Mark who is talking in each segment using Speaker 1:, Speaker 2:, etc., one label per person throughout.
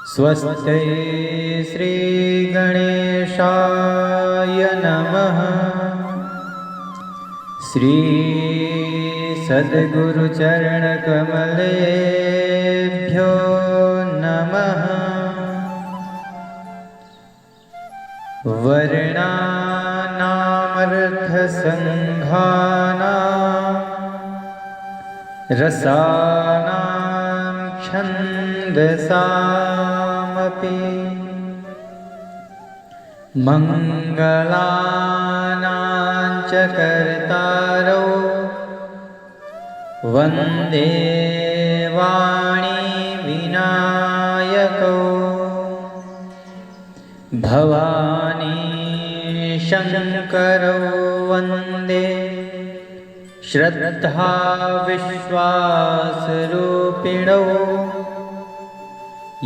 Speaker 1: स्वस्ति श्री गणेशाय नमः। श्री सद्गुरु चरण कमलेभ्यो नमः। वर्णानामर्थसङ्घानां रसानां छन्दसामपि मङ्गलानां च कर्तारौ वन्दे वाणी विनायकौ। भवानी शङ्करौ वन्दे श्रद्धा विश्वासरूपिणौ।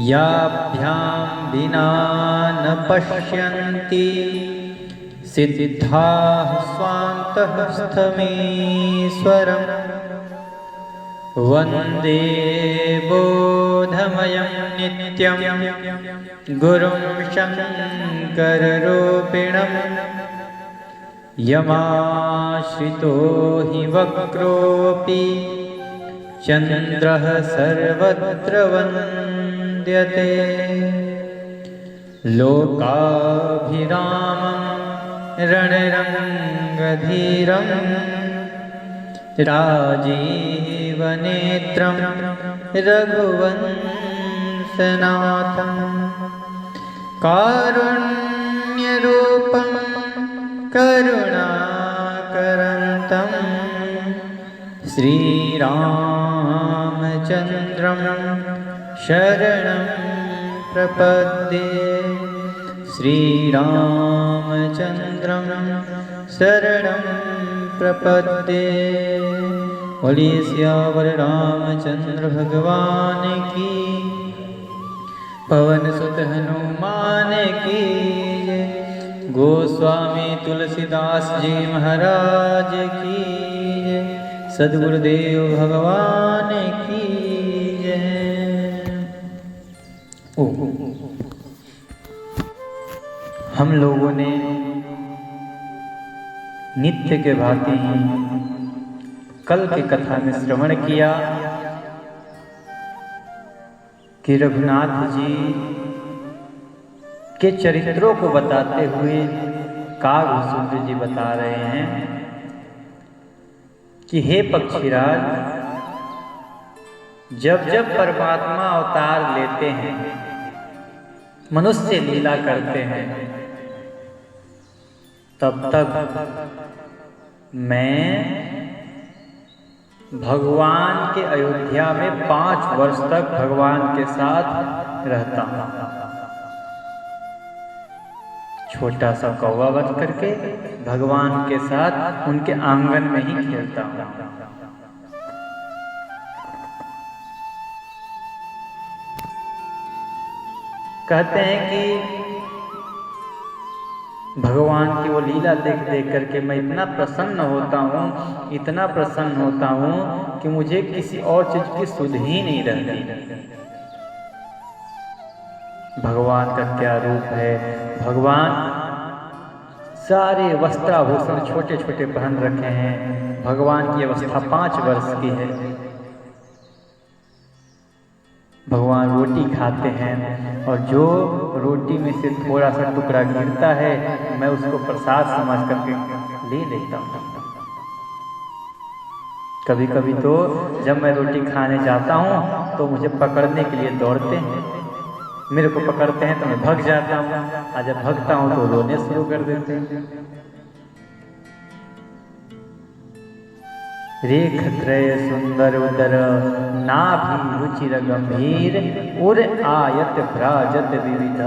Speaker 1: याभ्यां विना न पश्यन्ति सिद्धाः स्वान्तः स्थमीश्वरम्। वन्दे बोधमयं नित्यं गुरुं शङ्कररूपिणम्। यमाश्रितो हि वक्रोऽपि चन्द्रः सर्वत्र वन्द्यते। लोकाभिरामं रणरङ्गधीरं राजीवनेत्रं रघुवंशनाथं। कारुण्यरूपं करुणाकरन्तं श्रीरामचन्द्रं शरणं प्रपद्ये। श्रीरामचन्द्रं शरणं प्रपद्ये। बोलिए सियावर रामचंद्र भगवान की, पवन सुत हनुमान की। गोस्वामी तुलसीदास जी महाराज की। सद्गुरुदेव भगवान की जय। हम लोगों ने नित्य के भांति कल की कथा में श्रवण किया कि रघुनाथ जी के चरित्रों को बताते हुए कागभूषुंड जी बता रहे हैं कि हे पक्षीराज, जब जब परमात्मा अवतार लेते हैं, मनुष्य लीला करते हैं, तब तक मैं भगवान के अयोध्या में 5 वर्ष तक भगवान के साथ रहता हूँ। छोटा सा कौवा बन करके भगवान के साथ उनके आंगन में ही खेलता हूँ। कहते हैं कि भगवान की वो लीला देख देख करके मैं इतना प्रसन्न होता हूँ, इतना प्रसन्न होता हूँ कि मुझे किसी और चीज की सुध ही नहीं रहती। भगवान का क्या रूप है। भगवान सारे वस्त्राभूषण छोटे छोटे पहन रखे हैं। भगवान की अवस्था 5 वर्ष की है। भगवान रोटी खाते हैं और जो रोटी में से थोड़ा सा टुकड़ा गिरता है, मैं उसको प्रसाद समझ करके ले लेता हूँ। कभी कभी तो जब मैं रोटी खाने जाता हूँ तो मुझे पकड़ने के लिए दौड़ते हैं। मेरे को पकड़ते हैं तो मैं भाग जाता हूँ, और जब भागता हूँ तो रोने शुरू कर देते हैं। रेखत्रय सुंदर उदर नाभि रुचिर गंभीर उर आयत भ्राजत विविध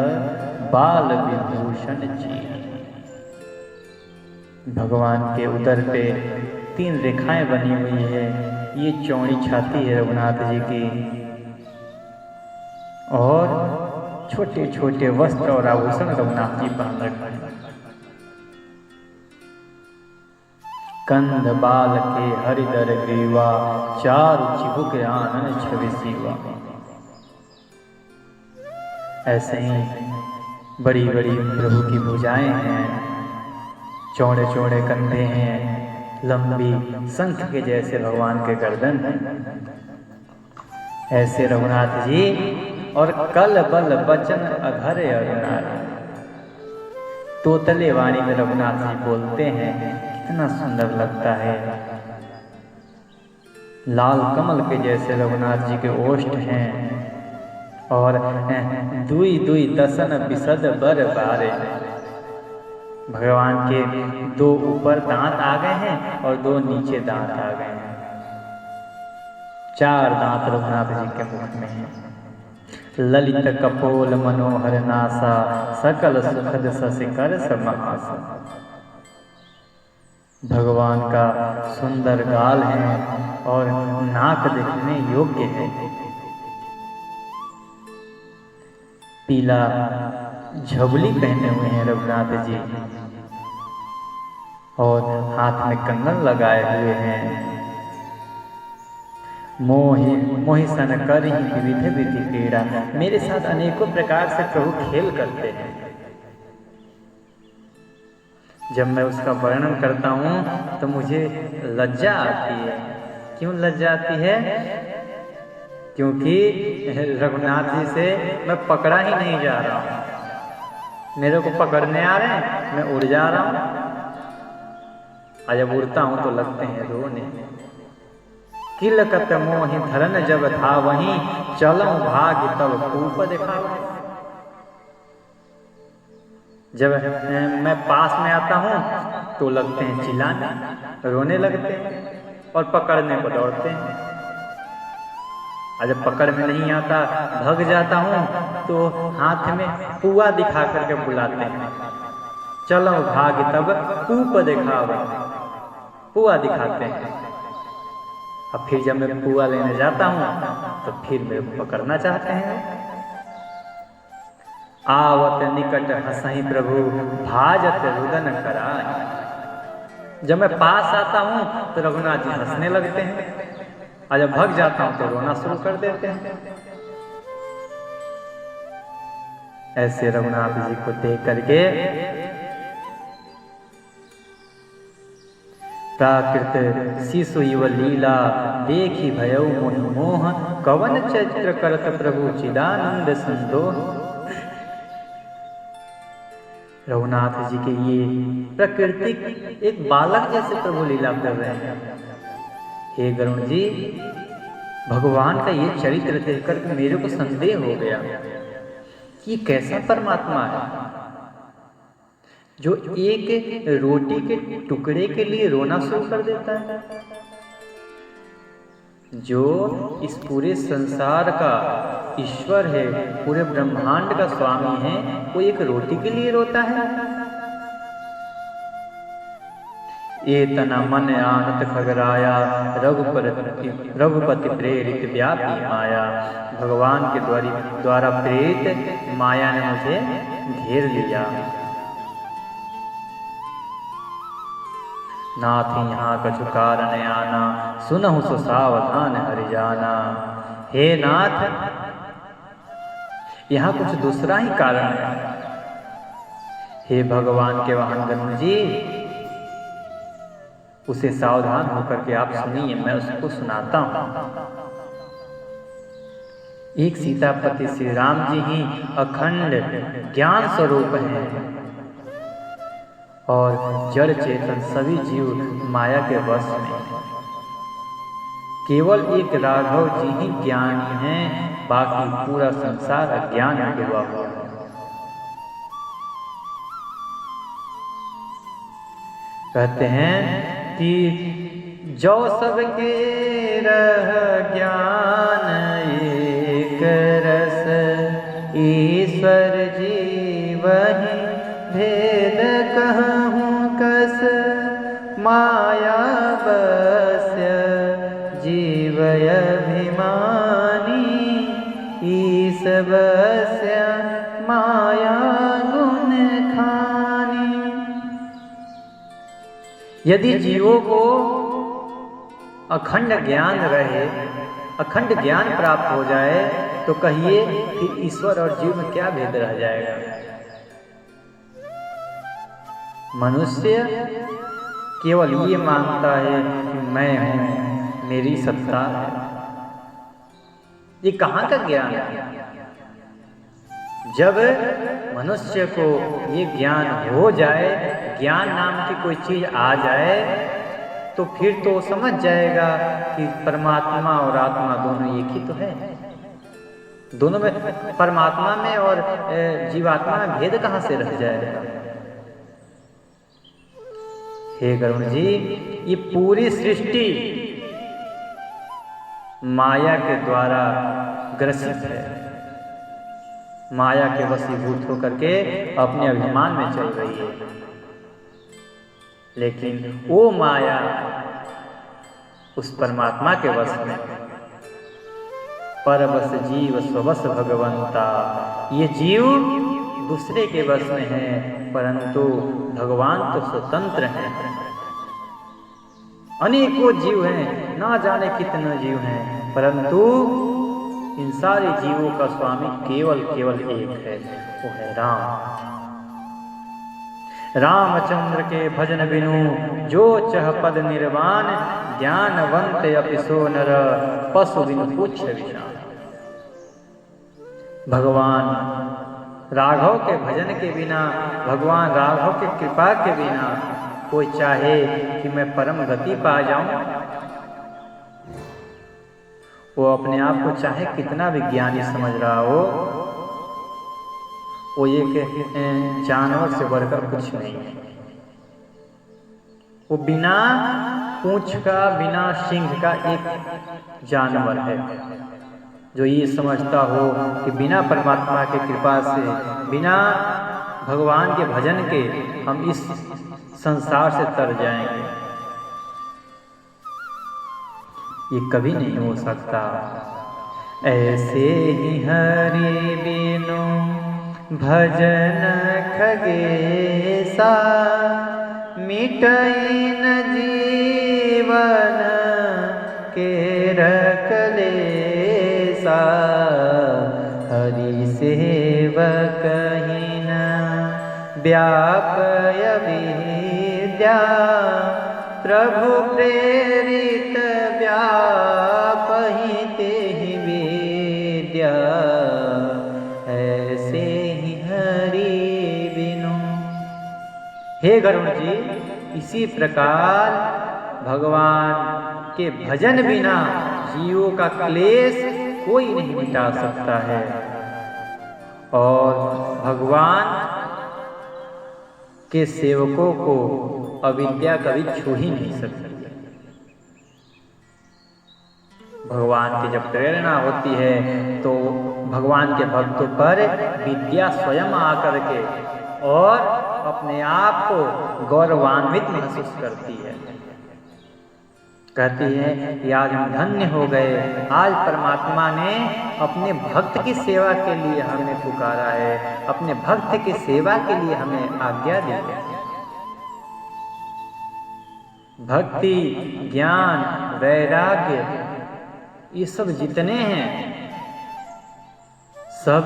Speaker 1: बाल विभूषण चीर। भगवान के उदर पे 3 रेखाएं बनी हुई है। ये चौड़ी छाती है रघुनाथ जी की, और छोटे छोटे वस्त्र और आभूषण रघुनाथ जी पहन रखे हैं। कंध बाल के हरिदर ग्रीवा, चारु चिबुक आनन छवि सीवा। ऐसे ही बड़ी बड़ी प्रभु की भुजाएं हैं, चौड़े चौड़े कंधे हैं, लंबी शंख के जैसे भगवान के गर्दन हैं। ऐसे रघुनाथ जी, और कल बल बचन अधर अरुणार, तोतले वाणी में रघुनाथ जी बोलते हैं, कितना सुंदर लगता है। लाल कमल के जैसे रघुनाथ जी के ओष्ठ हैं, और दुई दुई दसन बिसद बर बारे, भगवान के दो ऊपर दांत आ गए हैं और दो नीचे दांत आ गए हैं। 4 दांत रघुनाथ जी के मुख में हैं। ललित कपोल मनोहर नासा, सकल सुखद ससिकर समहासा। भगवान का सुंदर गाल है और नाक देखने योग्य है। पीला झबली पहने हुए हैं रघुनाथ जी, और हाथ में कंगन लगाए हुए हैं। मोहि सन कर ही विविध विधि क्रीड़ा, मेरे साथ अनेकों प्रकार से प्रभु खेल करते हैं। जब मैं उसका वर्णन करता हूँ तो मुझे लज्जा आती है। क्यों लज्जा आती है? क्योंकि रघुनाथ जी से मैं पकड़ा ही नहीं जा रहा हूँ। मेरे को पकड़ने आ रहे हैं, मैं उड़ जा रहा हूँ, और जब उड़ता हूँ तो लगते हैं रोने। किलकत मोहि धरन जब था वहीं, चलऊं भाग्य तब कूप दिखावा। जब मैं पास में आता हूँ तो लगते हैं चिल्लाने, रोने लगते हैं, और पकड़ने को दौड़ते हैं। और जब पकड़ में नहीं आता, भग जाता हूँ, तो हाथ में पुआ दिखा करके बुलाते हैं, चलो भाग्य तब कूप दिखावा। पुआ दिखाते हैं। अब फिर जब मैं पुआ लेने जाता हूँ तो फिर मेरे को पकड़ना चाहते हैं। आवत निकट हंसहि प्रभु, भाजत रुदन कराई। जब मैं पास आता हूँ तो रघुनाथ जी हंसने लगते हैं, और जब भग जाता हूँ तो रोना शुरू कर देते हैं। ऐसे रघुनाथ जी को देख करके प्राकृत शिशु युव लीला, देखी भयउ मोहि मोह, कवन चरित्र करत प्रभु चिदानंद संदोह। रघुनाथ जी के ये प्राकृतिक एक बालक जैसे प्रभु लीला कर रहे हैं। हे गरुण जी, भगवान का ये चरित्र देखकर मेरे को संदेह हो गया कि कैसा परमात्मा है जो एक रोटी के टुकड़े के लिए रोना शुरू कर देता है, जो इस पूरे संसार का ईश्वर है, पूरे ब्रह्मांड का स्वामी है, वो एक रोटी के लिए रोता है। ये तना मन आनत खगराया, रघुपति प्रेरित व्यापी माया। भगवान के द्वारा प्रेरित माया ने मुझे घेर लिया। नाथ यहाँ कछु कारण आना, सुनहु सो सावधान हरिजाना। हे नाथ, यहाँ कुछ दूसरा ही कारण है। हे भगवान के वाहन गरुण जी, उसे सावधान होकर के आप सुनिए, मैं उसको सुनाता हूँ। एक सीतापति श्री राम जी ही अखंड ज्ञान स्वरूप हैं, और जड़ चेतन सभी जीव माया के वश में। केवल एक राघव जी ही ज्ञानी हैं, बाकी पूरा संसार अज्ञान में डूबा हुआ है। कहते हैं कि जो सबके रह ज्ञान एक रस, ईश्वर जी वही भेद कहूँ कस। माया बस्य जीवय अभिमानी ईसवस्य माया गुण खानी। यदि जीवों को अखंड ज्ञान रहे, अखंड ज्ञान प्राप्त हो जाए, तो कहिए कि ईश्वर और जीव में क्या भेद रह जाएगा। मनुष्य केवल ये मानता है कि मैं हूं, मेरी सत्ता है। ये कहाँ का ज्ञान है? जब मनुष्य को ये ज्ञान हो जाए, ज्ञान नाम की कोई चीज आ जाए, तो फिर तो समझ जाएगा कि परमात्मा और आत्मा दोनों एक ही तो है। दोनों में, परमात्मा में और जीवात्मा में भेद कहाँ से रह जाएगा। हे गरुण जी, ये पूरी सृष्टि माया के द्वारा ग्रसित है, माया के वशीभूत होकर के अपने अभिमान में चल रही है। लेकिन वो माया उस परमात्मा के वश में। परवश जीव स्ववश भगवंता। ये जीव दूसरे के वश में है, परंतु भगवान तो स्वतंत्र हैं। अनेकों जीव हैं, ना जाने कितने जीव हैं, परंतु इन सारे जीवों का स्वामी केवल एक है, वो है राम। रामचंद्र के भजन बिनु जो चह पद निर्वाण, ज्ञानवंत अपिसो नर पशु बिनु पुच्छ विषान। भगवान राघव के भजन के बिना, भगवान राघव के कृपा के बिना कोई चाहे कि मैं परम गति पा जाऊं, वो अपने आप को चाहे कितना विज्ञानी समझ रहा हो, वो एक जानवर से बढ़कर कुछ नहीं है। वो बिना पूंछ का, बिना सिंह का एक जानवर है, जो ये समझता हो कि बिना परमात्मा के कृपा से, बिना भगवान के भजन के हम इस संसार से तर जाएंगे। ये कभी नहीं हो सकता। ऐसे ही हरि बिनु भजन खगेसा, मिटई न जीवन के रखलेसा। हरि सेवक ही न व्यापय विद्या, प्रभु प्रेरित व्यापहि तेहि विद्या। ऐसे ही हरि बिनु। हे गरुण जी, इसी प्रकार भगवान के भजन बिना जीवों का क्लेश कोई नहीं मिटा सकता है, और भगवान के सेवकों को अविद्या कभी छू ही नहीं सकती। भगवान की जब प्रेरणा होती है तो भगवान के भक्तों पर विद्या स्वयं आकर के और अपने आप को गौरवान्वित महसूस करती है। कहती है कि आज हम धन्य हो गए, आज परमात्मा ने अपने भक्त की सेवा के लिए हमें पुकारा है, अपने भक्त की सेवा के लिए हमें आज्ञा दी है। भक्ति, ज्ञान, वैराग्य, ये सब जितने हैं, सब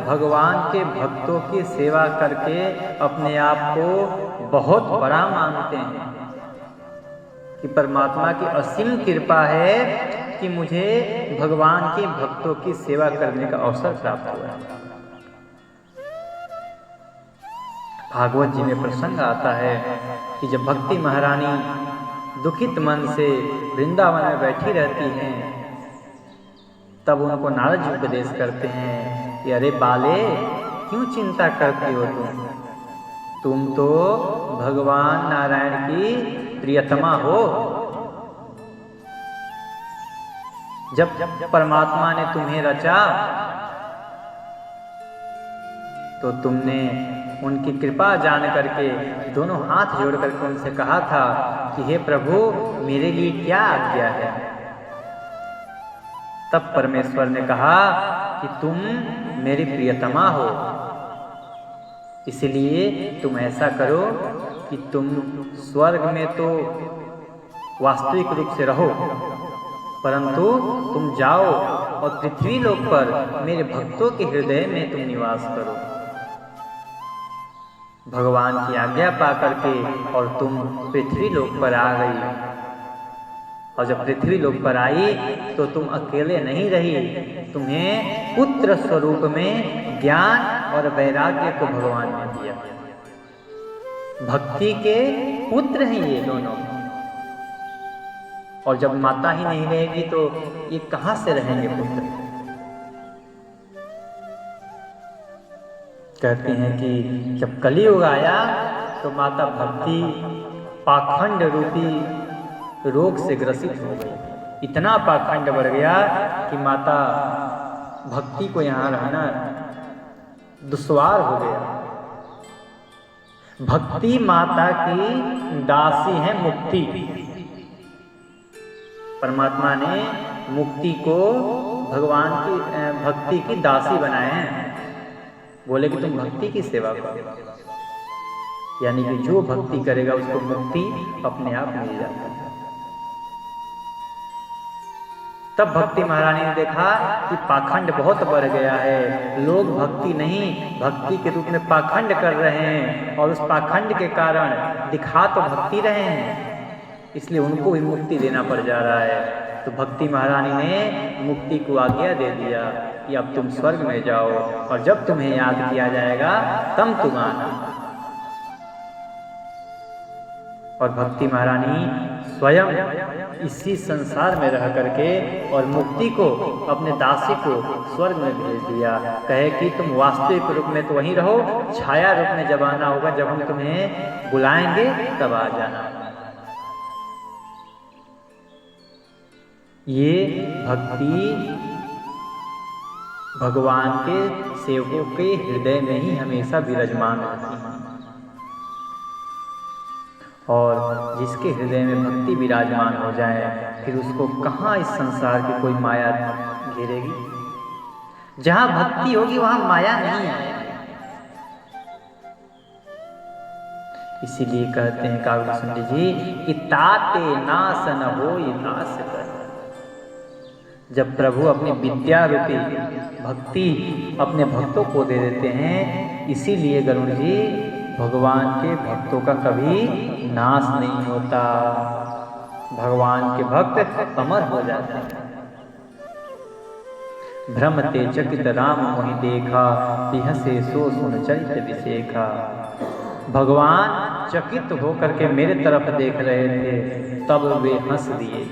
Speaker 1: भगवान के भक्तों की सेवा करके अपने आप को बहुत बड़ा मानते हैं कि परमात्मा की असीम कृपा है कि मुझे भगवान के भक्तों की सेवा करने का अवसर प्राप्त हुआ है। भागवत जी में प्रसंग आता है कि जब भक्ति महारानी दुखित मन से वृंदावन में बैठी रहती हैं, तब उनको नारद जी उपदेश करते हैं कि अरे बाले, क्यों चिंता करती हो तुम तो भगवान नारायण की प्रियतमा हो। जब परमात्मा ने तुम्हें रचा तो तुमने उनकी कृपा जान करके दोनों हाथ जोड़ करके उनसे कहा था कि हे प्रभु, मेरे लिए क्या आज्ञा है। तब परमेश्वर ने कहा कि तुम मेरी प्रियतमा हो, इसलिए तुम ऐसा करो कि तुम स्वर्ग में तो वास्तविक रूप से रहो, परंतु तुम जाओ और पृथ्वी लोक पर मेरे भक्तों के हृदय में तुम निवास करो। भगवान की आज्ञा पा करके और तुम पृथ्वी लोक पर आ गई, और जब पृथ्वी लोक पर आई तो तुम अकेले नहीं रही, तुम्हें पुत्र स्वरूप में ज्ञान और वैराग्य को भगवान ने दिया। भक्ति के पुत्र हैं ये दोनों, और जब माता ही नहीं रहेगी तो ये कहां से रहेंगे पुत्र। कहते हैं कि जब कलियुग आया तो माता भक्ति पाखंड रूपी रोग से ग्रसित हो गई। इतना पाखंड बढ़ गया कि माता भक्ति को यहाँ रहना दुश्वार हो गया। भक्ति माता की दासी है मुक्ति। परमात्मा ने मुक्ति को भगवान की भक्ति की दासी बनाए हैं। बोले कि तुम भक्ति की सेवा करो, यानी कि जो भक्ति करेगा उसको मुक्ति अपने आप मिल जाता है। तब भक्ति महारानी ने देखा कि पाखंड बहुत बढ़ गया है, लोग भक्ति नहीं भक्ति के रूप में पाखंड कर रहे हैं, और उस पाखंड के कारण दिखा तो भक्ति रहे हैं, इसलिए उनको भी मुक्ति देना पड़ जा रहा है। तो भक्ति महारानी ने मुक्ति को आज्ञा दे दिया कि अब तुम स्वर्ग में जाओ, और जब तुम्हें याद किया जाएगा तब तुम आना। और भक्ति महारानी स्वयं इसी संसार में रह करके और मुक्ति को अपने दासी को स्वर्ग में भेज दिया। कहे कि तुम वास्तविक रूप में तो वहीं रहो, छाया रूप में जब आना होगा, जब हम तुम्हें बुलाएंगे तब आ जाना। ये भक्ति भगवान के सेवकों के हृदय में ही हमेशा विराजमान रहती है, और जिसके हृदय में भक्ति विराजमान हो जाए फिर उसको कहाँ इस संसार की कोई माया घेरेगी। जहाँ भक्ति होगी वहाँ माया नहीं आएगी। इसीलिए कहते हैं काव्य सुंदर जी कि ताते नाश न होई नाश कर। जब प्रभु अपनी विद्या रूपी भक्ति अपने भक्तों को दे देते हैं, इसीलिए गरुड़ जी भगवान के भक्तों का कभी नाश नहीं होता। भगवान के भक्त अमर हो जाते हैं। भ्रमते चकित राम मोहि देखा, बिहसे सो सुन चरित विसेखा। भगवान चकित होकर के मेरे तरफ देख रहे थे, तब वे हंस दिए।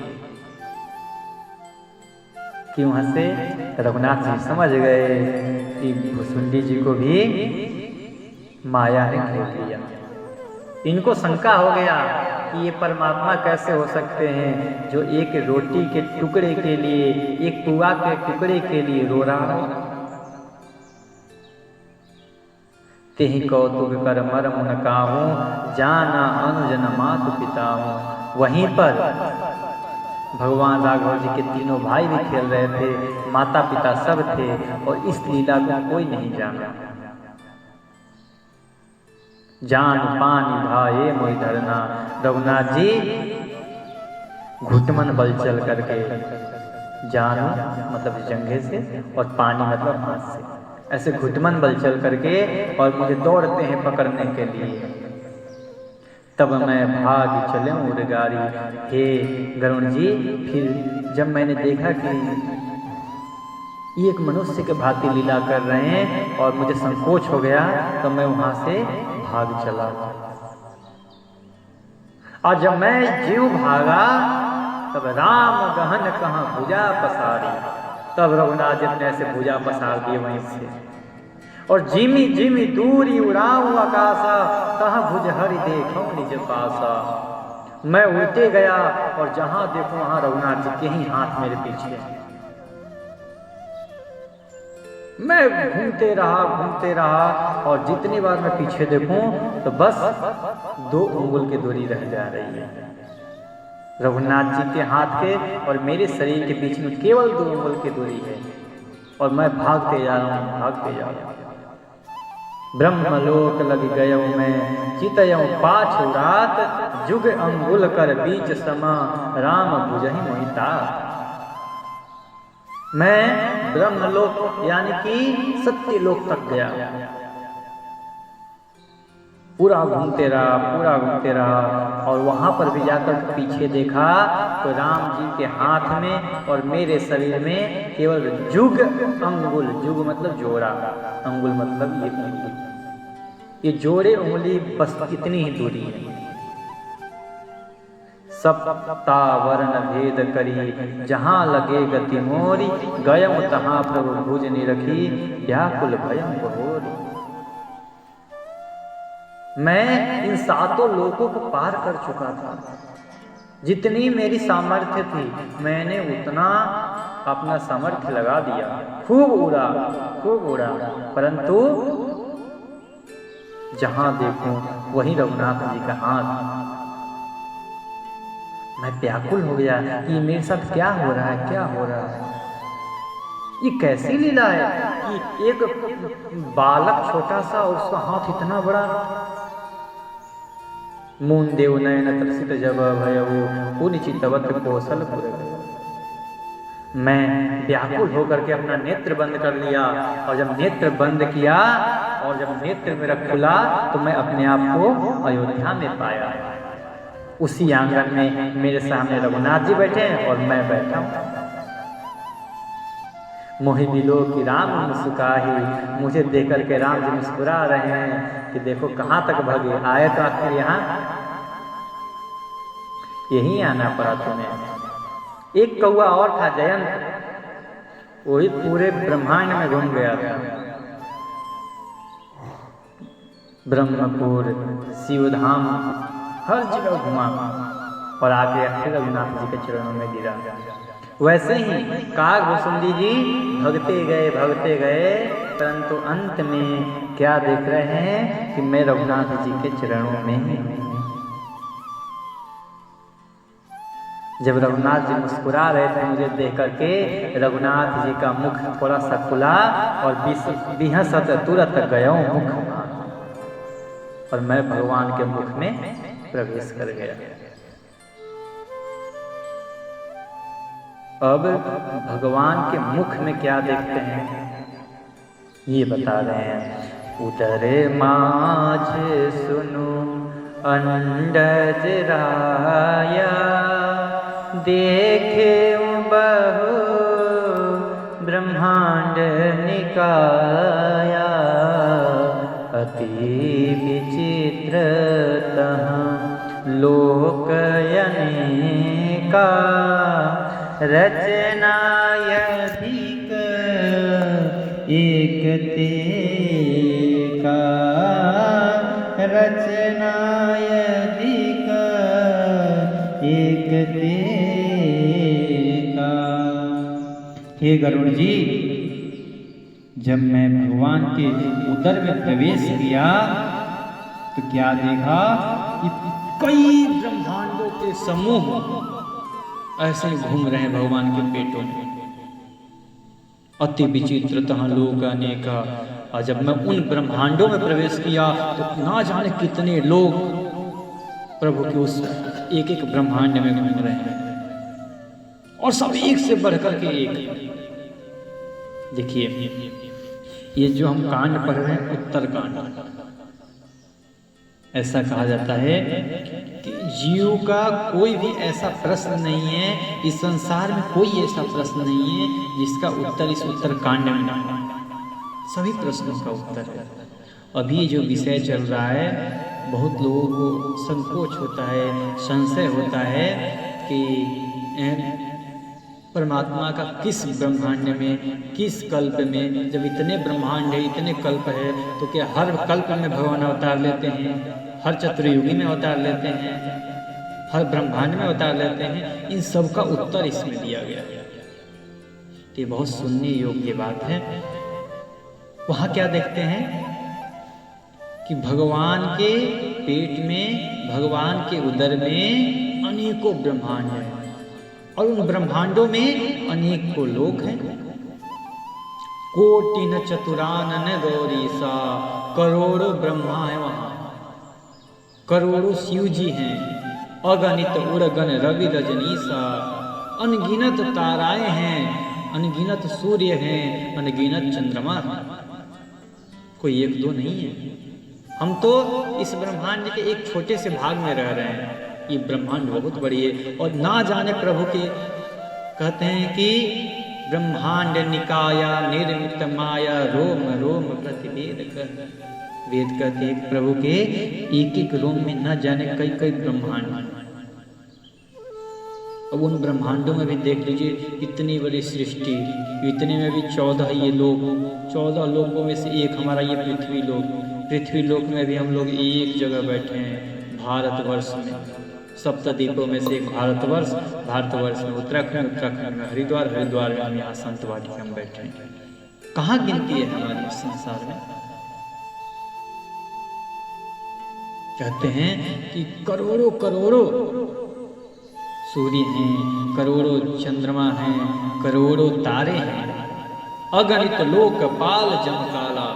Speaker 1: क्यों हंसे? रघुनाथ जी समझ गए कि भुसुंडी जी को भी माया ने घेर लिया। इनको शंका हो गया कि ये परमात्मा कैसे हो सकते हैं जो एक रोटी के टुकड़े के लिए, एक पुआ के टुकड़े के लिए रो रहा है। तेहि कौतुक कर मरम न काहूं, जाना अनुजन मातु पिता हूं। वहीं पर भगवान राघव जी के तीनों भाई भी खेल रहे थे, माता पिता सब थे, और इस लीला को कोई नहीं जाना। जान पानी भाए मोहि धरना। रघुनाथ जी घुटमन बल चल करके, जान मतलब जंघे से और पानी मतलब हाथ से, ऐसे घुटमन बल चल करके और मुझे दौड़ते हैं पकड़ने के लिए। तब मैं भाग चले उड़गारी। हे गरुड़ जी, फिर जब मैंने देखा कि ये एक मनुष्य के भांति लीला कर रहे हैं और मुझे संकोच हो गया, तो मैं वहां से भाग चला। और जब मैं जीव भागा तब राम गहन कहाँ भुजा पसारी। तब रघुनाथ जी ने ऐसे भुजा पसार दिए वहीं से, और जिमी जिमी दूरी उड़ाऊं आकाशा, कहाँ भुज हरि देखो निज पासा। मैं उल्टे गया और जहां देखूं वहां रघुनाथ जी के ही हाथ मेरे पीछे। मैं घूमते रहा और जितनी बार मैं पीछे देखूं तो बस 2 उंगल की दूरी रह जा रही है। रघुनाथ जी के हाथ के और मेरे शरीर के बीच में केवल 2 अंगुल की दूरी है और मैं भागते जा रहा हूँ, भागते जा रहा हूँ। ब्रह्मलोक लग गयो मैं, चितयऊ पाछू रात, जुग अंगुल कर बीच समा, राम बुझहि मोहिता। मैं ब्रह्मलोक यानी कि सत्यलोक तक गया, पूरा घूमते रहा और वहां पर भी जाकर पीछे देखा तो राम जी के हाथ में और मेरे शरीर में केवल जुग अंगुल, जुग मतलब जोड़ा, अंगुल मतलब ये उंगली, ये जोड़े उंगली बस इतनी ही दूरी है। सप्ता वर्ण भेद करी, जहां लगे गति मोरी, गयम तहां प्रभु भुज निरखी, व्याकुल भयम बहोरी। मैं इन 7 लोकों को पार कर चुका था, जितनी मेरी सामर्थ्य थी मैंने उतना अपना सामर्थ्य लगा दिया, खूब उड़ा, परंतु जहां देखूं वही रघुनाथ जी का हाथ। मैं व्याकुल हो गया कि मेरे साथ क्या हो रहा है, ये कैसी लीला है कि एक बालक छोटा सा और उसका हाथ इतना बड़ा। मून देव नयन तर्षित जब भयऊ, पुनि चितवत कौशलपुर। मैं व्याकुल होकर के अपना नेत्र बंद कर लिया और जब नेत्र बंद किया और जब नेत्र मेरा खुला तो मैं अपने आप को अयोध्या में पाया। उसी आंगन में मेरे सामने रघुनाथ जी बैठे हैं और मैं बैठा हूँ। मोहि बिलो की राम मुस्काही, मुझे देख करके राम जी मुस्कुरा रहे हैं कि देखो कहाँ तक भागे, आए तो आखिर यहाँ, यही आना पड़ा तुम्हें। एक कौआ और था जयंत, वही पूरे ब्रह्मांड में घूम गया था, ब्रह्मपुर, शिवधाम, हर जगह घुमा और आके फिर रघुनाथ जी के चरणों में गिरा। वैसे ही काकभुसुंडी जी भगते गए परंतु अंत में क्या देख रहे हैं कि मैं रघुनाथ जी के चरणों में ही हूँ। जब रघुनाथ जी मुस्कुरा रहे थे मुझे देख करके, रघुनाथ जी का मुख थोड़ा सा खुला और बिहसत तुरत गयो मुख, और मैं भगवान के मुख में प्रवेश कर गया। अब भगवान के मुख में क्या देखते हैं ये बता रहे हैं। उदरे माझ सुनु अंडज राया, देखे बहु ब्रह्मांड निकाया, अति विचित्र तह लोक अनेका, रचना यधिक एक तेका, रचना यधिक एक तेका। हे गरुड़ जी, जब मैं भगवान के उदर में प्रवेश किया तो क्या देखा कि कई ब्रह्मांडों के समूह ऐसे घूम रहे हैं भगवान के पेटों में। अति विचित्र तहाँ लोग अनेका, और जब मैं उन ब्रह्मांडों में प्रवेश किया तो ना जाने कितने लोग प्रभु के उस एक एक ब्रह्मांड में घूम रहे हैं, और सब एक से बढ़कर के एक। देखिए ये जो हम कांड पढ़ रहे हैं उत्तर कांड, ऐसा कहा जाता है कि जीव का कोई भी ऐसा प्रश्न नहीं है, इस संसार में कोई ऐसा प्रश्न नहीं है जिसका उत्तर इस उत्तर कांड में ना हो। सभी प्रश्नों का उत्तर है। अभी जो विषय चल रहा है बहुत लोगों को संकोच होता है, संशय होता है कि परमात्मा का किस ब्रह्मांड में, किस कल्प में, जब इतने ब्रह्मांड है, इतने कल्प है, तो क्या हर कल्प में भगवान अवतार लेते हैं, हर चतुर्युगी में अवतार लेते हैं, हर ब्रह्मांड में अवतार लेते हैं? इन सब का उत्तर इसमें दिया गया है। तो ये बहुत सुनने योग्य बात है। वहाँ क्या देखते हैं कि भगवान के पेट में, भगवान के उदर में अनेकों ब्रह्मांड हैं और उन ब्रह्मांडों में अनेकों लोक हैं। कोटि न चतुरानन गौरी सा, करोड़ों ब्रह्मा है वहां, करोड़ों शिव जी हैं, अगणित उड़गन रवि रजनीसा, अनगिनत ताराएं हैं, अनगिनत सूर्य हैं, अनगिनत चंद्रमा हैं। कोई एक दो नहीं है। हम तो इस ब्रह्मांड के एक छोटे से भाग में रह रहे हैं। ये ब्रह्मांड बहुत बड़ी है और ना जाने प्रभु के कहते हैं कि ब्रह्मांड निकाया निर्मित माया, रोम रोम प्रतिवेद कर। वेद कहते हैं प्रभु के एक एक रोम में न जाने कई कई ब्रह्मांड। अब उन ब्रह्मांडों में भी देख लीजिए इतनी बड़ी सृष्टि, इतने में भी 14 ये लोग, 14 लोगों में से एक हमारा ये पृथ्वी लोक। पृथ्वी लोक में भी हम लोग एक जगह बैठे हैं भारतवर्ष में। सप्तद्वीपों में से एक भारतवर्ष, भारतवर्ष में उत्तराखंड, उत्तराखंड में हरिद्वार, हरिद्वार में हम यहाँ संत वाटिका में बैठे हैं। कहाँ गिनती है हमारे संसार में? कहते हैं कि करोड़ों करोड़ों सूर्य हैं, करोड़ों चंद्रमा हैं, करोड़ों तारे हैं, अगणित लोकपाल जमकाला,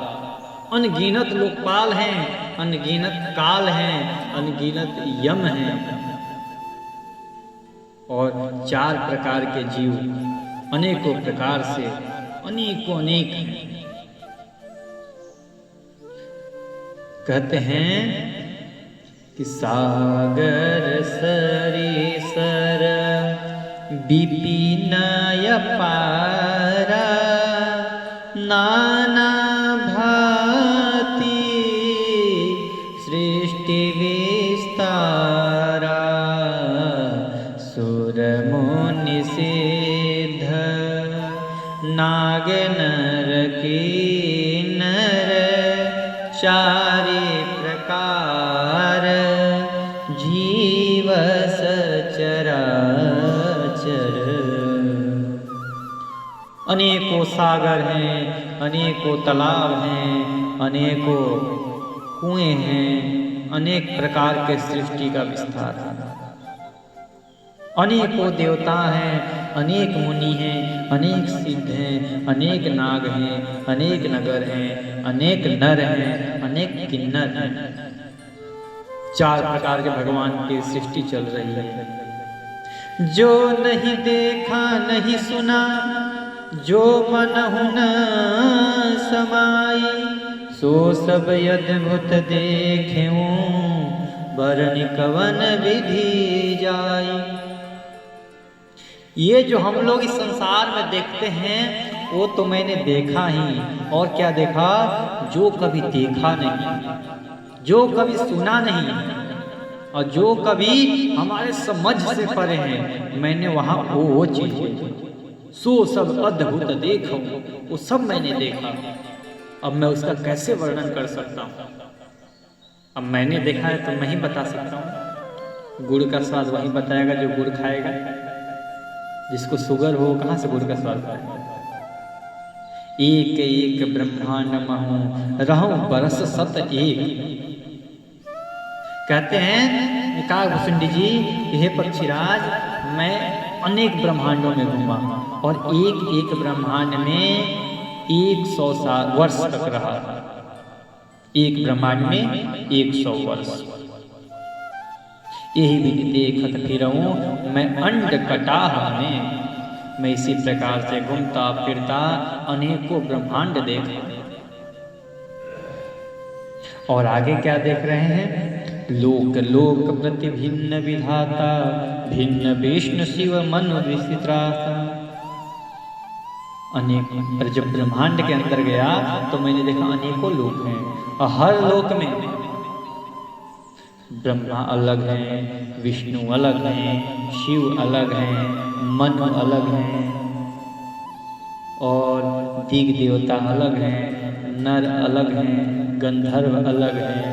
Speaker 1: अनगिनत लोकपाल हैं, अनगिनत काल हैं, अनगिनत यम हैं और 4 प्रकार के जीव अनेकों प्रकार से अनेकों अनेक हैं। कहते हैं कि सागर सरिसर विपिनय पारा, नाना भांति सृष्टि विस्तारा, सुर मुनि सिद्ध नाग नर किन्नर, चारि प्रकार जीव सचराचर। अनेकों सागर हैं, अनेकों तालाब हैं, अनेकों कुएं हैं, अनेक प्रकार के सृष्टि का विस्तार है। अनेकों देवता हैं, अनेक मुनि हैं, अनेक सिद्ध हैं, अनेक नाग हैं, अनेक नगर हैं, अनेक नर हैं, अनेक किन्नर हैं। 4 प्रकार के भगवान की सृष्टि चल रही है। जो नहीं देखा नहीं सुना, जो मनहु न समाई, सो सब अद्भुत देखेऊं, बरनि कवन विधि जाई। ये जो हम लोग इस संसार में देखते हैं वो तो मैंने देखा ही, और क्या देखा? जो कभी देखा नहीं, जो कभी सुना नहीं, और जो कभी हमारे समझ से परे हैं, मैंने वहां वो चीज सो सब अद्भुत देखो, वो सब मैंने देखा। अब मैं उसका कैसे वर्णन कर सकता हूँ? अब मैंने देखा है तो मैं ही बता सकता हूँ। गुड़ का स्वाद वही बताएगा जो गुड़ खाएगा। जिसको शुगर हो कहाँ से गुड़ का स्वाद पाएगा? एक एक ब्रह्मांड महूं रहूं बरस सत एक। कहते हैं काकभूषुंडी जी, हे पक्षीराज, मैं अनेक ब्रह्मांडों में घूमा और एक एक ब्रह्मांड में 100 वर्ष तक रहा। एक ब्रह्मांड में 100 वर्ष। यही भी देखत फिरऊं मैं अंड कटाह में। मैं इसी प्रकार से घूमता फिरता अनेकों ब्रह्मांड देखा। और आगे क्या देख रहे हैं? लोक लोक प्रति भिन्न विधाता, भिन्न विष्णु शिव मनु विचित्राता। अनेक पर जब ब्रह्मांड के अंदर गया तो मैंने देखा अनेकों लोक हैं और हर लोक में ब्रह्मा अलग हैं, विष्णु अलग हैं, शिव अलग हैं, मनु अलग हैं और दिग देवता अलग हैं, नर अलग हैं, गंधर्व अलग हैं,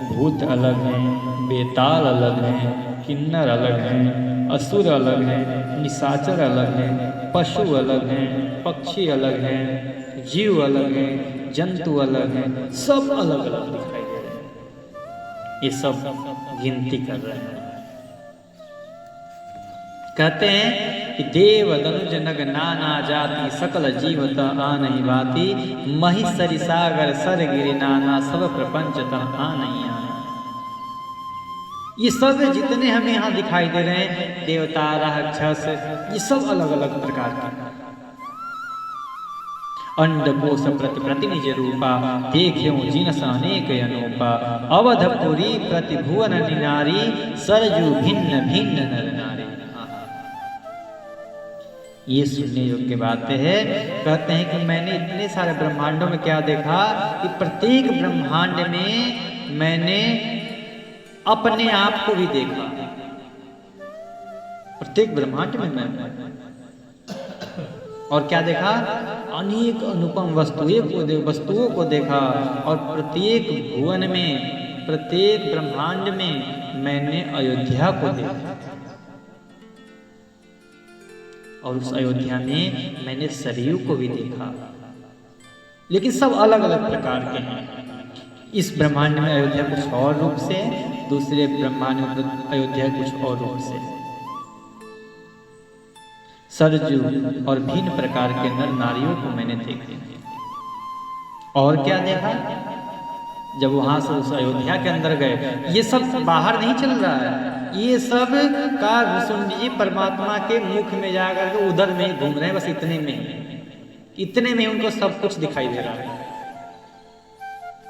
Speaker 1: भूत अलग हैं, बेताल अलग हैं, किन्नर अलग हैं, असुर अलग हैं, निशाचर अलग हैं, पशु अलग हैं, पक्षी अलग हैं, जीव अलग हैं, जंतु अलग हैं, सब अलग अलग दिखाई दे रहे हैं। ये सब गिनती कर रहे हैं। कहते हैं कि देव दनुज नग नाना जाति सकल जीवत आनहि बाती मही सागर सर गिरि नाना सब प्रपंच तह आनहि आना। ये सब जितने हमें यहाँ दिखाई दे रहे हैं देवता राक्षस, ये सब अलग अलग प्रकार के अंडकोश प्रति प्रति निज रूपा देख्यो जिनस अनेक अनूपा अवधपुरी प्रति भुवन निनारी सरजू भिन्न भिन्न नर नारी। ये सुनने योग्य बातें हैं। कहते हैं कि मैंने इतने सारे ब्रह्मांडों में क्या देखा कि प्रत्येक ब्रह्मांड में मैंने अपने आप को भी देखा। प्रत्येक ब्रह्मांड में मैं और क्या देखा, अनेक अनुपम वस्तुओं को देखा। और प्रत्येक भुवन में प्रत्येक ब्रह्मांड में मैंने अयोध्या को देखा और उस अयोध्या में मैंने सरयू को भी देखा। लेकिन सब अलग अलग प्रकार के हैं। इस ब्रह्मांड में अयोध्या कुछ और रूप से, दूसरे ब्रह्मांड में अयोध्या कुछ और रूप से। सरजू और भिन्न प्रकार के नर नारियों को मैंने देखे। और क्या देखा, जब वहां से उस अयोध्या के अंदर गए, ये सब बाहर नहीं चल रहा है, ये सब का विष्णु जी परमात्मा के मुख में जाकर के उधर में घूम रहे हैं। बस इतने में उनको सब कुछ दिखाई दे रहा है।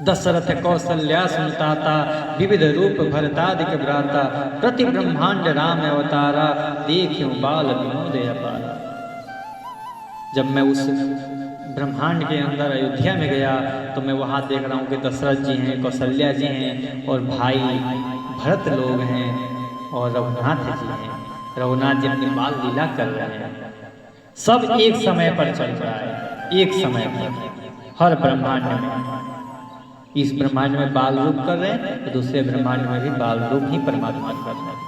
Speaker 1: दशरथ कौशल्या सुनताता विविध रूप भरतादिक भ्राता प्रति ब्रह्मांड राम अवतारा देखियो बाल विनोदय अपारा। जब मैं उस ब्रह्मांड के अंदर अयोध्या में गया तो मैं वहाँ देख रहा हूँ कि दशरथ जी हैं, कौशल्या जी हैं और भाई भरत लोग हैं और रघुनाथ जी हैं। रघुनाथ जी अपनी बाल लीला कर रहे हैं। सब एक समय पर चल रहा है, एक समय पर हर ब्रह्मांड में। इस ब्रह्मांड में बाल रूप कर रहे हैं तो दूसरे ब्रह्मांड में भी बाल रूप ही परमात्मा कर रहे हैं।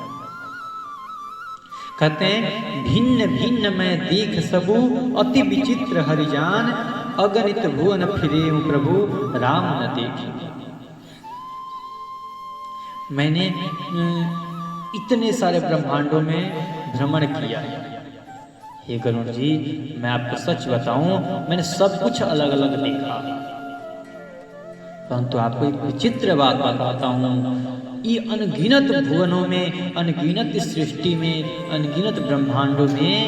Speaker 1: कहते हैं भिन्न भिन्न मैं देख सबू अति विचित्र हरिजान अगणित भुवन फिरे प्रभु राम न देखे। मैंने इतने सारे ब्रह्मांडों में भ्रमण किया। हे गरुड़ जी, मैं आपको सच बताऊं, मैंने सब कुछ अलग अलग देखा, परंतु आपको एक विचित्र बात बताता हूँ। ये अनगिनत भुवनों में, अनगिनत सृष्टि में, अनगिनत ब्रह्मांडों में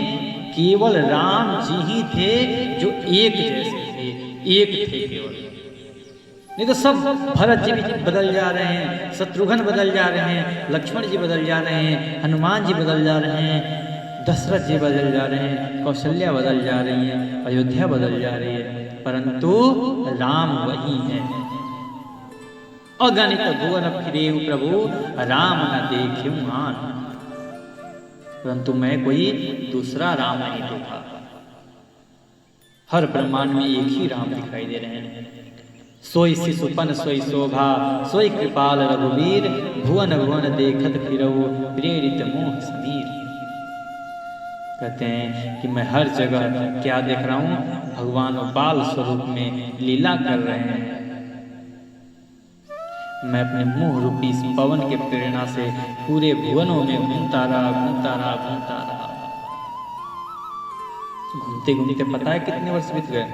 Speaker 1: केवल राम जी ही थे जो एक जैसे थे, एक थे केवल। नहीं तो सब भरत जी भी बदल जा रहे हैं, शत्रुघ्न बदल जा रहे हैं, लक्ष्मण जी बदल जा रहे हैं, हनुमान जी बदल जा रहे हैं, दशरथ जी बदल जा रहे हैं, कौशल्या बदल जा रही है, अयोध्या बदल जा रही है, परंतु राम वही है। अगणित भुवन फिरेहु प्रभु राम न देखियो आन। परंतु मैं कोई दूसरा राम नहीं देखा। हर ब्रह्मांड में एक ही राम दिखाई दे रहे हैं। सोई शिशुपन सोई शोभा सोई कृपाल रघुवीर भुवन भुवन देखत फिरऊ प्रेरित मोह समीर। कहते हैं कि मैं हर जगह क्या देख रहा हूँ, भगवान बाल स्वरूप में लीला कर रहे हैं। मैं अपने मुंह रूपी इस पवन के प्रेरणा से पूरे भुवनों में घूमता रहा। घूमते घूमते पता है कितने वर्ष बीत गए।